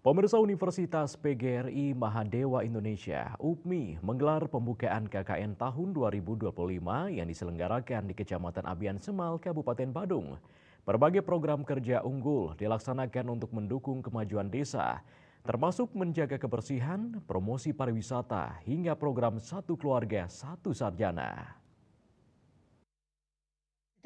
Pemirsa Universitas PGRI Mahadewa Indonesia, UPMI, menggelar pembukaan KKN tahun 2025 yang diselenggarakan di Kecamatan Abian Semal, Kabupaten Badung. Berbagai program kerja unggul dilaksanakan untuk mendukung kemajuan desa, termasuk menjaga kebersihan, promosi pariwisata, hingga program Satu Keluarga Satu Sarjana.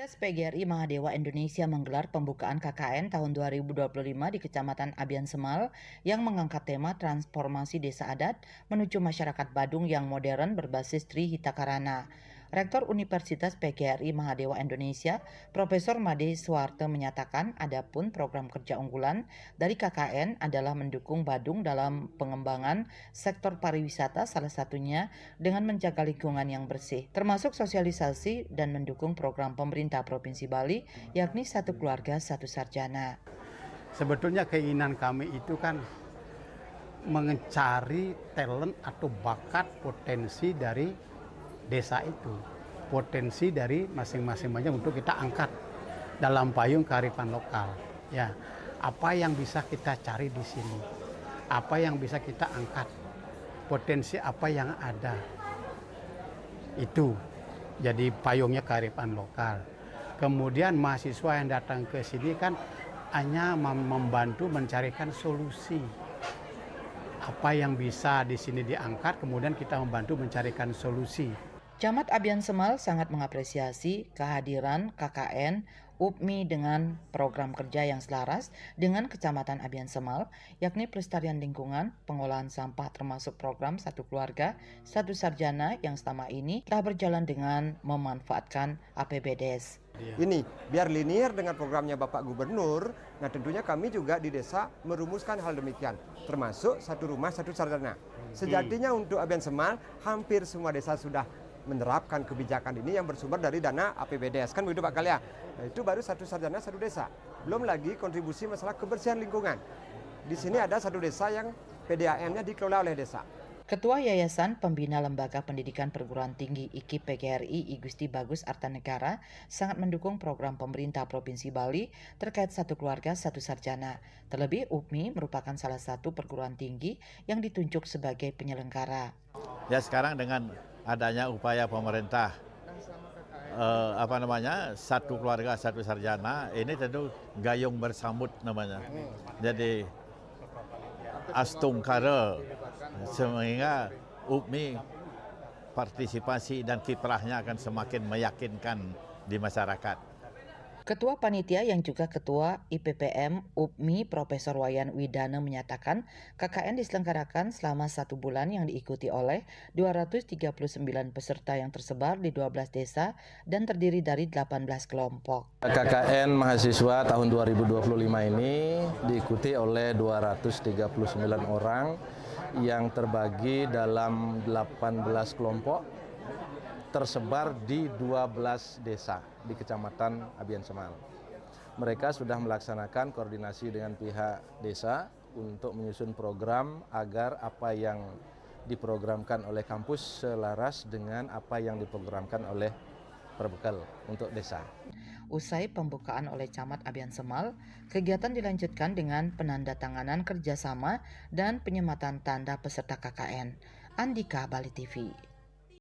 Universitas PGRI Mahadewa Indonesia menggelar pembukaan KKN tahun 2025 di Kecamatan Abian Semal yang mengangkat tema transformasi desa adat menuju masyarakat Badung yang modern berbasis Tri Hitakarana. Rektor Universitas PGRI Mahadewa Indonesia, Profesor Made Suwarte menyatakan adapun program kerja unggulan dari KKN adalah mendukung Badung dalam pengembangan sektor pariwisata, salah satunya dengan menjaga lingkungan yang bersih, termasuk sosialisasi dan mendukung program pemerintah Provinsi Bali, yakni Satu Keluarga Satu Sarjana. Sebetulnya keinginan kami itu kan mencari talent atau bakat potensi dari desa itu. Potensi dari masing-masing untuk kita angkat dalam payung kearifan lokal. Ya, apa yang bisa kita cari di sini? Apa yang bisa kita angkat? Potensi apa yang ada? Itu jadi payungnya kearifan lokal. Kemudian mahasiswa yang datang ke sini kan hanya membantu mencarikan solusi. Apa yang bisa di sini diangkat, kemudian kita membantu mencarikan solusi. Camat Abian Semal sangat mengapresiasi kehadiran KKN UPMI dengan program kerja yang selaras dengan Kecamatan Abian Semal, yakni pelestarian lingkungan, pengolahan sampah termasuk program Satu Keluarga, Satu Sarjana yang selama ini telah berjalan dengan memanfaatkan APBDes. Ini biar linear dengan programnya Bapak Gubernur, nah tentunya kami juga di desa merumuskan hal demikian, termasuk satu rumah satu sarjana. Sejatinya untuk Abian Semal, hampir semua desa sudah menerapkan kebijakan ini yang bersumber dari dana APBDes, kan begitu Pak Kalia. Nah, itu baru satu sarjana satu desa. Belum lagi kontribusi masalah kebersihan lingkungan. Di sini ada satu desa yang PDAM-nya dikelola oleh desa. Ketua Yayasan Pembina Lembaga Pendidikan Perguruan Tinggi IKI PGRI I Gusti Bagus Artanegara sangat mendukung program pemerintah Provinsi Bali terkait Satu Keluarga Satu Sarjana. Terlebih UPMI merupakan salah satu perguruan tinggi yang ditunjuk sebagai penyelenggara. Ya sekarang dengan adanya upaya pemerintah Satu Keluarga Satu Sarjana, ini tentu gayung bersambut namanya. Jadi astungkara sehingga UPMI partisipasi dan kiprahnya akan semakin meyakinkan di masyarakat. Ketua Panitia yang juga Ketua IPPM UPMI Profesor Wayan Widana menyatakan KKN diselenggarakan selama 1 bulan yang diikuti oleh 239 peserta yang tersebar di 12 desa dan terdiri dari 18 kelompok. KKN mahasiswa tahun 2025 ini diikuti oleh 239 orang yang terbagi dalam 18 kelompok tersebar di 12 desa di Kecamatan Abian Semal. Mereka sudah melaksanakan koordinasi dengan pihak desa untuk menyusun program agar apa yang diprogramkan oleh kampus selaras dengan apa yang diprogramkan oleh Perbekal untuk desa. Usai pembukaan oleh Camat Abian Semal, kegiatan dilanjutkan dengan penandatanganan kerjasama dan penyematan tanda peserta KKN. Andika, Bali TV.